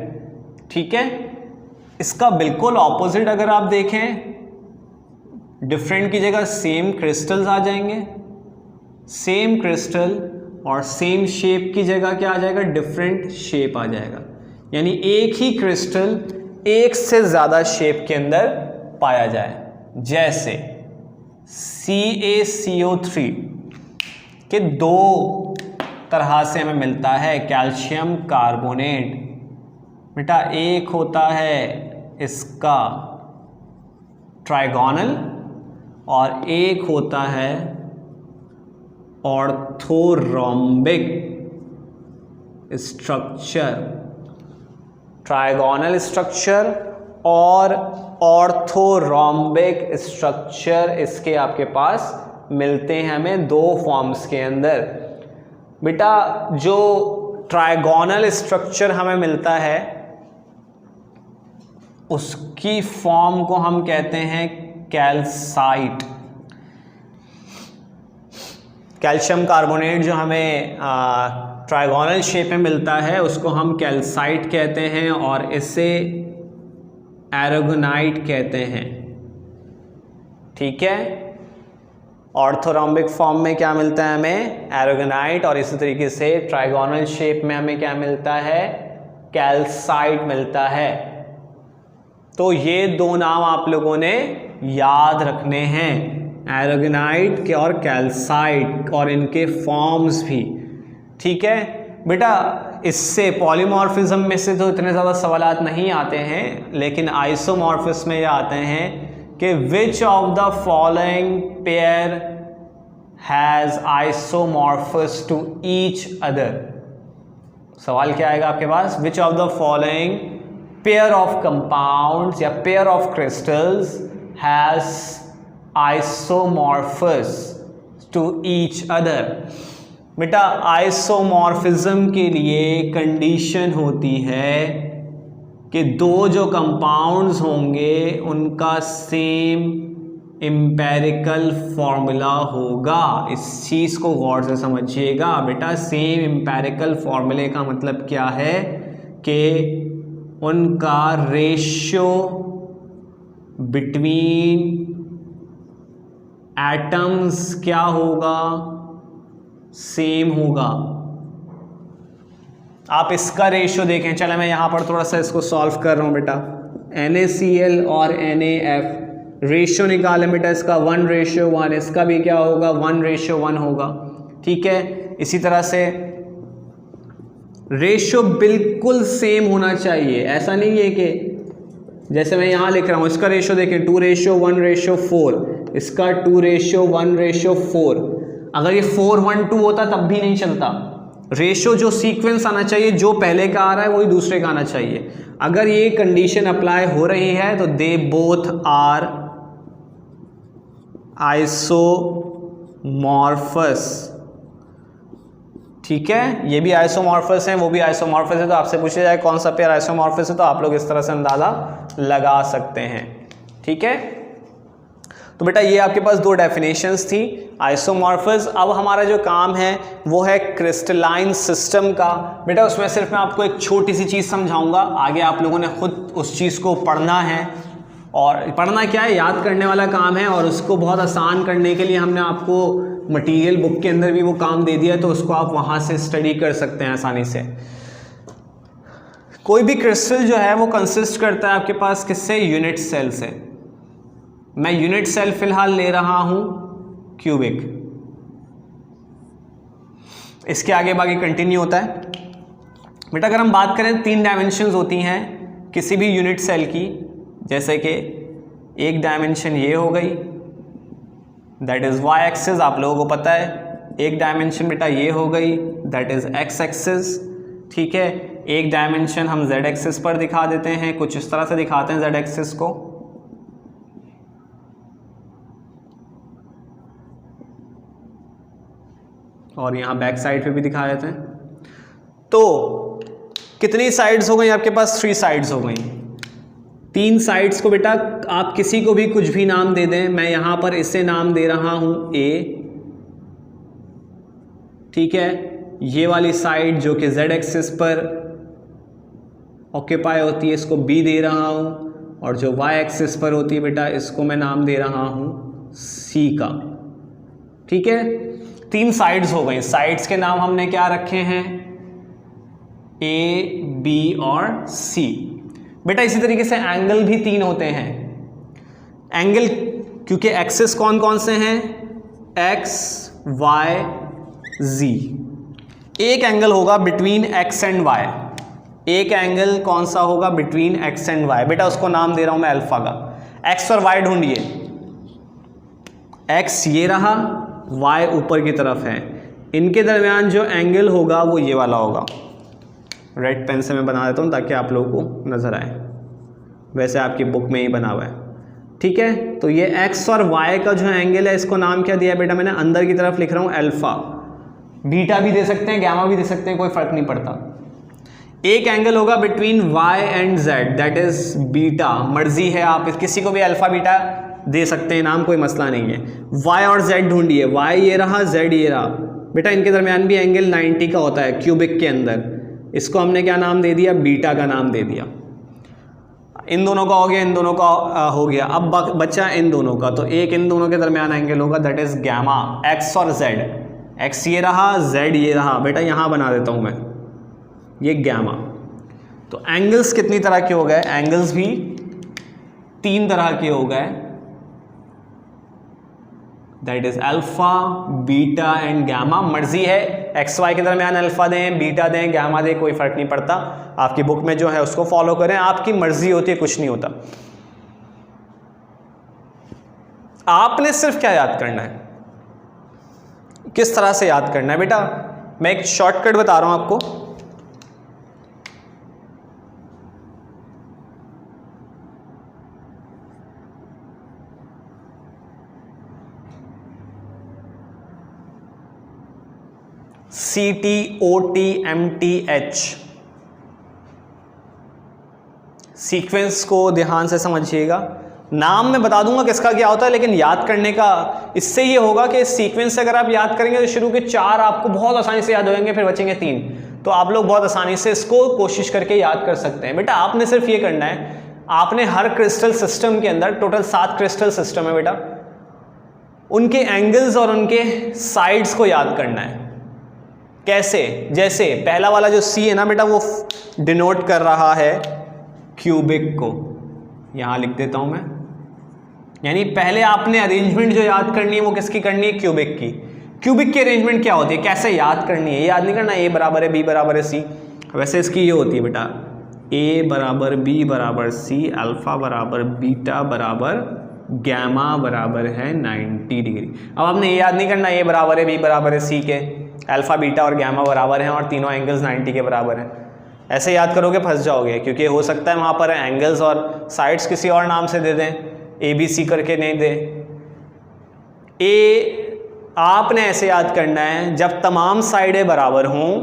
ठीक है, इसका बिल्कुल ऑपोजिट अगर आप देखें, डिफरेंट की जगह सेम क्रिस्टल्स आ जाएंगे, सेम क्रिस्टल और सेम शेप की जगह क्या आ जाएगा, डिफरेंट शेप आ जाएगा। यानी एक ही क्रिस्टल एक से ज़्यादा शेप के अंदर पाया जाए, जैसे CaCO3 के दो तरह से हमें मिलता है कैल्शियम कार्बोनेट। बेटा एक होता है इसका ट्राइगोनल और एक होता है ऑर्थोरोम्बिक स्ट्रक्चर। ट्राइगोनल स्ट्रक्चर और ऑर्थोरोम्बिक स्ट्रक्चर इसके आपके पास मिलते हैं हमें दो फॉर्म्स के अंदर। बेटा जो ट्राइगोनल स्ट्रक्चर हमें मिलता है उसकी फॉर्म को हम कहते हैं कैल्साइट। कैल्शियम कार्बोनेट जो हमें ट्राइगोनल शेप में मिलता है उसको हम कैल्साइट कहते हैं और इसे एरोगोनाइट कहते हैं। ठीक है, ऑर्थोरोम्बिक फॉर्म में क्या मिलता है हमें, एरोगोनाइट, और इसी तरीके से ट्राइगोनल शेप में हमें क्या मिलता है, कैल्साइट मिलता है। तो ये दो नाम आप लोगों ने याद रखने हैं, एरोगोनाइट के और कैल्साइट, और इनके फॉर्म्स भी। ठीक है बेटा, इससे पॉलीमॉर्फिज्म में से तो इतने ज़्यादा सवालात नहीं आते हैं, लेकिन आइसोमॉर्फिज्म में ये आते हैं कि which of the following pair has isomorphous to each other. सवाल क्या आएगा आपके पास, which of the following pair of compounds या pair of crystals has isomorphous to each other. बेटा आइसोमॉर्फिज्म के लिए कंडीशन होती है कि दो जो कंपाउंड्स होंगे उनका सेम एम्पेरिकल फॉर्मूला होगा। इस चीज़ को गौर से समझिएगा बेटा, सेम एम्पेरिकल फॉर्मूले का मतलब क्या है कि उनका रेशियो बिटवीन एटम्स क्या होगा, सेम होगा। आप इसका रेशियो देखें, चलो मैं यहां पर थोड़ा सा इसको सॉल्व कर रहा हूं बेटा। NaCl और NaF रेशियो निकाले बेटा, इसका 1:1, इसका भी क्या होगा 1:1 होगा। ठीक है, इसी तरह से रेशियो बिल्कुल सेम होना चाहिए। ऐसा नहीं है कि जैसे मैं यहाँ लिख रहा हूँ, इसका रेशियो देखें 2:1:4, इसका 2:1:4। अगर ये 4:1:2 होता तब भी नहीं चलता। रेशियो जो सीक्वेंस आना चाहिए, जो पहले का आ रहा है वही दूसरे का आना चाहिए। अगर ये कंडीशन अप्लाई हो रही है तो दे बोथ आर आइसोमॉर्फस। ठीक है, ये भी आइसोमॉर्फस है, वो भी आइसोमॉर्फस है। तो आपसे पूछा जाए कौन सा पेयर आइसोमॉर्फस है, तो आप लोग इस तरह से अंदाजा लगा सकते हैं। ठीक है, तो बेटा ये आपके पास दो डेफिनेशंस थी आइसोमॉर्फस। अब हमारा जो काम है वो है क्रिस्टलाइन सिस्टम का। बेटा उसमें सिर्फ मैं आपको एक छोटी सी चीज़ समझाऊंगा, आगे आप लोगों ने खुद उस चीज़ को पढ़ना है। और पढ़ना क्या है, याद करने वाला काम है, और उसको बहुत आसान करने के लिए हमने आपको मटेरियल बुक के अंदर भी वो काम दे दिया है, तो उसको आप वहाँ से स्टडी कर सकते हैं आसानी से। कोई भी क्रिस्टल जो है वो कंसिस्ट करता है आपके पास किससे, यूनिट सेल से। मैं यूनिट सेल फिलहाल ले रहा हूं क्यूबिक, इसके आगे बाकी कंटिन्यू होता है। बेटा अगर हम बात करें 3 डायमेंशंस होती हैं किसी भी यूनिट सेल की, जैसे कि एक डायमेंशन ये हो गई, दैट इज वाई एक्सिस, आप लोगों को पता है। एक डायमेंशन बेटा ये हो गई, दैट इज एक्स एक्सिस। ठीक है, एक डायमेंशन हम जेड एक्सिस पर दिखा देते हैं, कुछ इस तरह से दिखाते हैं जेड एक्सिस को। और यहाँ बैक साइड पे भी दिखा देते हैं। तो कितनी साइड्स हो गई आपके पास, 3 साइड्स हो गई। 3 साइड्स को बेटा आप किसी को भी कुछ भी नाम दे दें। मैं यहाँ पर इसे नाम दे रहा हूँ A। ठीक है, ये वाली साइड जो कि Z एक्सिस पर ऑक्यूपाई होती है इसको B दे रहा हूँ, और जो Y एक्सिस पर होती है बेटा इसको मैं नाम दे रहा हूँ C का। ठीक है, 3 साइड्स हो गई। साइड्स के नाम हमने क्या रखे हैं, A, B और C। बेटा इसी तरीके से एंगल भी 3 होते हैं। एंगल क्योंकि एक्सिस कौन कौन से हैं, X, Y, Z। एक एंगल होगा बिटवीन एक्स एंड वाई, एक एंगल कौन सा होगा बिटवीन एक्स एंड वाई, बेटा उसको नाम दे रहा हूं मैं अल्फा का। एक्स और वाई ढूंढिए, एक्स ये रहा, वाई ऊपर की तरफ है, इनके दरमियान जो एंगल होगा वो ये वाला होगा। रेड पेन से मैं बना देता हूँ ताकि आप लोगों को नज़र आए, वैसे आपकी बुक में ही बना हुआ है, ठीक है। तो ये एक्स और वाई का जो एंगल है इसको नाम क्या दिया बेटा मैंने, अंदर की तरफ लिख रहा हूँ अल्फा, बीटा भी दे सकते हैं, गैमा भी दे सकते हैं, कोई फर्क नहीं पड़ता। एक एंगल होगा between Y and Z, that is beta, मर्जी है आप किसी को भी अल्फा बीटा दे सकते हैं नाम, कोई मसला नहीं है। वाई और जेड ढूंढिए, वाई ये रहा, जेड ये रहा, बेटा इनके दरमियान भी एंगल 90 का होता है क्यूबिक के अंदर, इसको हमने क्या नाम दे दिया, बीटा का नाम दे दिया। इन दोनों का हो गया, इन दोनों का हो गया, अब बचा इन दोनों का, तो एक इन दोनों के दरमियान एंगल होगा दैट इज गैमा, एक्स और जेड, एक्स ये रहा, जेड ये रहा, बेटा यहाँ बना देता हूँ मैं ये गैमा। तो एंगल्स कितनी तरह के हो गए, एंगल्स भी 3 तरह के हो गए, that is alpha, beta and gamma. मर्जी है एक्स वाई के दरमियान अल्फा दें, बीटा दें, गैमा दें, कोई फर्क नहीं पड़ता, आपकी बुक में जो है उसको फॉलो करें, आपकी मर्जी होती है, कुछ नहीं होता। आपने सिर्फ क्या याद करना है, किस तरह से याद करना है बेटा, मैं एक शॉर्टकट बता रहा हूं आपको। CTOTMTH, सीक्वेंस को ध्यान से समझिएगा, नाम मैं बता दूंगा किसका क्या होता है, लेकिन याद करने का इससे ये होगा कि सीक्वेंस से अगर आप याद करेंगे तो शुरू के 4 आपको बहुत आसानी से याद हो जाएंगे, फिर बचेंगे 3, तो आप लोग बहुत आसानी से इसको कोशिश करके याद कर सकते हैं। बेटा आपने सिर्फ ये करना है, आपने हर क्रिस्टल सिस्टम के अंदर टोटल 7 क्रिस्टल सिस्टम है बेटा, उनके एंगल्स और उनके साइड्स को याद करना है। कैसे, जैसे पहला वाला जो C है ना बेटा, वो डिनोट कर रहा है क्यूबिक को, यहां लिख देता हूं मैं, यानी पहले आपने अरेंजमेंट जो याद करनी है वो किसकी करनी है, क्यूबिक की। क्यूबिक की अरेंजमेंट क्या होती है, कैसे याद करनी है, ये याद नहीं करना A बराबर है B बराबर है C, वैसे इसकी ये होती है बेटा A बराबर B बराबर C, अल्फा बराबर बीटा बराबर गैमा बराबर है 90 डिग्री। अब आपने ये याद नहीं करना A बराबर है B बराबर है C के, अल्फा बीटा और गैमा बराबर हैं और तीनों एंगल्स 90 के बराबर हैं, ऐसे याद करोगे फंस जाओगे, क्योंकि हो सकता है वहाँ पर एंगल्स और साइड्स किसी और नाम से दे दें, ABC करके नहीं दे। आपने ऐसे याद करना है, जब तमाम साइडें बराबर हों,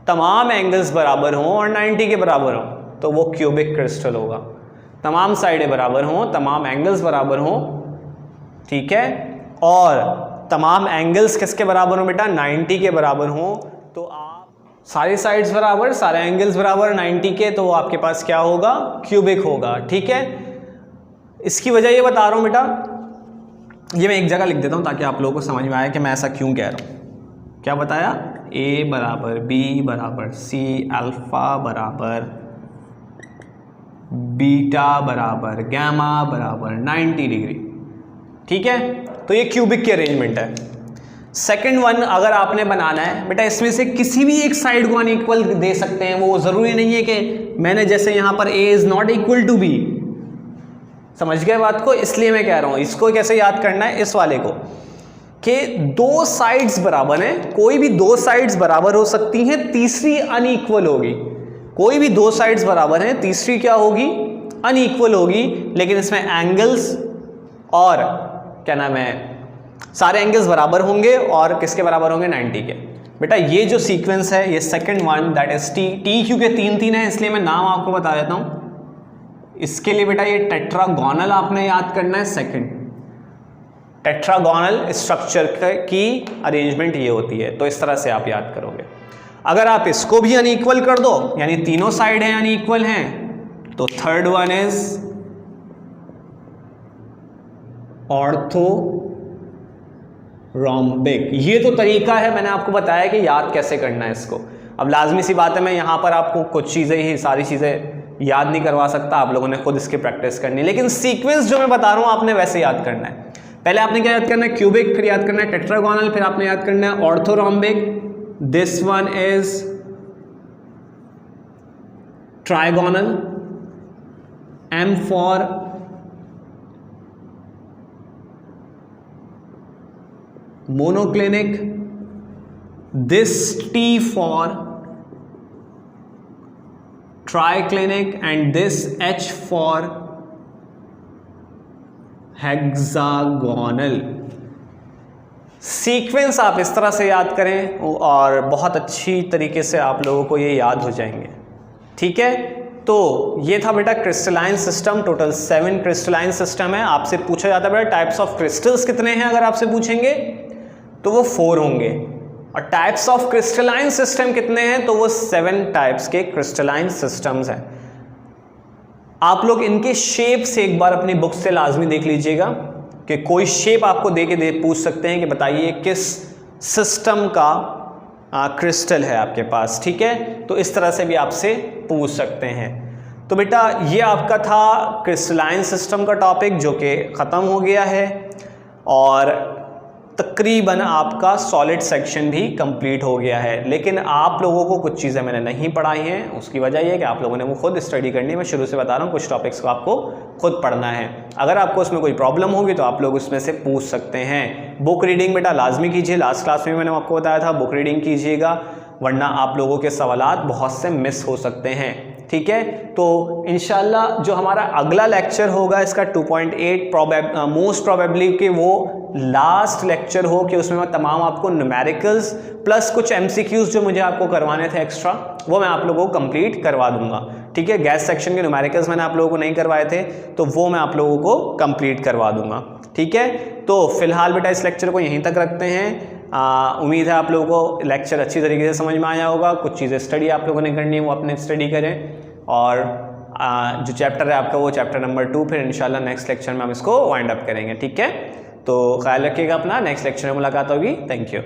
तमाम एंगल्स बराबर हों और 90 के बराबर हों, तो वो क्यूबिक क्रिस्टल होगा। तमाम साइडें बराबर हों, तमाम एंगल्स बराबर हों, ठीक है, और तमाम एंगल्स किसके बराबर हो बेटा, 90 के बराबर हो, तो आप सारी साइड्स बराबर, सारे एंगल्स बराबर 90 के, तो आपके पास क्या होगा, क्यूबिक होगा, ठीक है। इसकी वजह ये बता रहा हूं बेटा, ये मैं एक जगह लिख देता हूं ताकि आप लोगों को समझ में आए कि मैं ऐसा क्यों कह रहा हूं। क्या बताया, A बराबर B बराबर C, अल्फा बराबर बीटा बराबर गैमा बराबर 90 डिग्री, ठीक है। तो ये क्यूबिक की अरेंजमेंट है। सेकंड वन अगर आपने बनाना है बेटा, इसमें से किसी भी एक साइड को अनइक्वल दे सकते हैं, वो जरूरी नहीं है कि मैंने जैसे यहां पर A is not equal to B, समझ गए बात को, इसलिए मैं कह रहा हूं इसको कैसे याद करना है, इस वाले को, कि 2 साइड्स बराबर हैं, कोई भी 2 साइड्स बराबर हो सकती हैं, तीसरी अनइक्वल होगी, कोई भी 2 साइड्स बराबर हैं, तीसरी क्या होगी, अनइक्वल होगी, लेकिन इसमें एंगल्स और क्या नाम है, सारे एंगल्स बराबर होंगे और किसके बराबर होंगे, 90 के। बेटा ये जो सीक्वेंस है, ये second one that is T क्योंकि 3 है इसलिए मैं नाम आपको बता देता हूं। इसके लिए बेटा ये टेट्रागोनल आपने याद करना है, सेकंड टेट्रागोनल स्ट्रक्चर की अरेंजमेंट ये होती है, तो इस तरह से आप याद करोगे। अगर आप इसको भी अनइक्वल कर दो, यानी तीनों साइड हैं अनइक्वल हैं, तो थर्ड वन इज ऑर्थोरोम्बिक। ये तो तरीका है, मैंने आपको बताया कि याद कैसे करना है इसको। अब लाजमी सी बात है, मैं यहाँ पर आपको कुछ चीज़ें ही, सारी चीज़ें याद नहीं करवा सकता, आप लोगों ने खुद इसकी प्रैक्टिस करनी है, लेकिन सीक्वेंस जो मैं बता रहा हूँ आपने वैसे याद करना है। पहले आपने क्या याद करना है, क्यूबिक, फिर याद करना है टेट्रागोनल, फिर आपने याद करना है orthorhombic, this one is trigonal, M for monoclinic, this T for triclinic, and this H for hexagonal। Sequence आप इस तरह से याद करें और बहुत अच्छी तरीके से आप लोगों को ये याद हो जाएंगे, ठीक है। तो ये था बेटा crystalline system, total 7 crystalline system है। आपसे पूछा जाता है बेटा टाइप्स ऑफ क्रिस्टल्स कितने हैं, अगर आपसे पूछेंगे तो वो 4 होंगे, और टाइप्स ऑफ क्रिस्टलाइन सिस्टम कितने हैं, तो वो 7 टाइप्स के क्रिस्टलाइन सिस्टम्स हैं। आप लोग इनके शेप से एक बार अपनी बुक से लाजमी देख लीजिएगा कि कोई शेप आपको दे के पूछ सकते हैं कि बताइए किस सिस्टम का क्रिस्टल है आपके पास, ठीक है। तो इस तरह से भी आपसे पूछ सकते हैं। तो बेटा ये आपका था क्रिस्टलाइन सिस्टम का टॉपिक जो कि ख़त्म हो गया है, और तकरीबन आपका सॉलिड सेक्शन भी कंप्लीट हो गया है। लेकिन आप लोगों को कुछ चीज़ें मैंने नहीं पढ़ाई हैं, उसकी वजह यह है कि आप लोगों ने वो खुद स्टडी करनी है। मैं शुरू से बता रहा हूँ, कुछ टॉपिक्स को आपको खुद पढ़ना है। अगर आपको उसमें कोई प्रॉब्लम होगी तो आप लोग उसमें से पूछ सकते हैं। बुक रीडिंग बेटा लाजमी कीजिए, लास्ट क्लास में मैंने आपको बताया था बुक रीडिंग कीजिएगा, वरना आप लोगों के सवालात बहुत से मिस हो सकते हैं, ठीक है। तो इंशाल्लाह जो हमारा अगला लेक्चर होगा इसका 2.8 मोस्ट प्रोबेबली कि वो लास्ट लेक्चर हो कि उसमें मैं तमाम आपको न्यूमेरिकल्स प्लस कुछ MCQs जो मुझे आपको करवाने थे एक्स्ट्रा, वो मैं आप लोगों को कंप्लीट करवा दूंगा, ठीक है। गैस सेक्शन के न्यूमेरिकल्स मैंने आप लोगों को नहीं करवाए थे, तो वो मैं आप लोगों को कंप्लीट करवा दूंगा, ठीक है। तो फिलहाल बेटा इस लेक्चर को यहीं तक रखते हैं। उम्मीद है आप लोगों को लेक्चर अच्छी तरीके से समझ में आया होगा। कुछ चीज़ें स्टडी आप लोगों ने करनी है वो अपने स्टडी करें, और जो चैप्टर है आपका वो चैप्टर नंबर 2 फिर इंशाल्लाह नेक्स्ट लेक्चर में हम इसको वाइंड अप करेंगे, ठीक है। तो ख्याल रखिएगा अपना, नेक्स्ट लेक्चर में मुलाकात होगी। Thank you.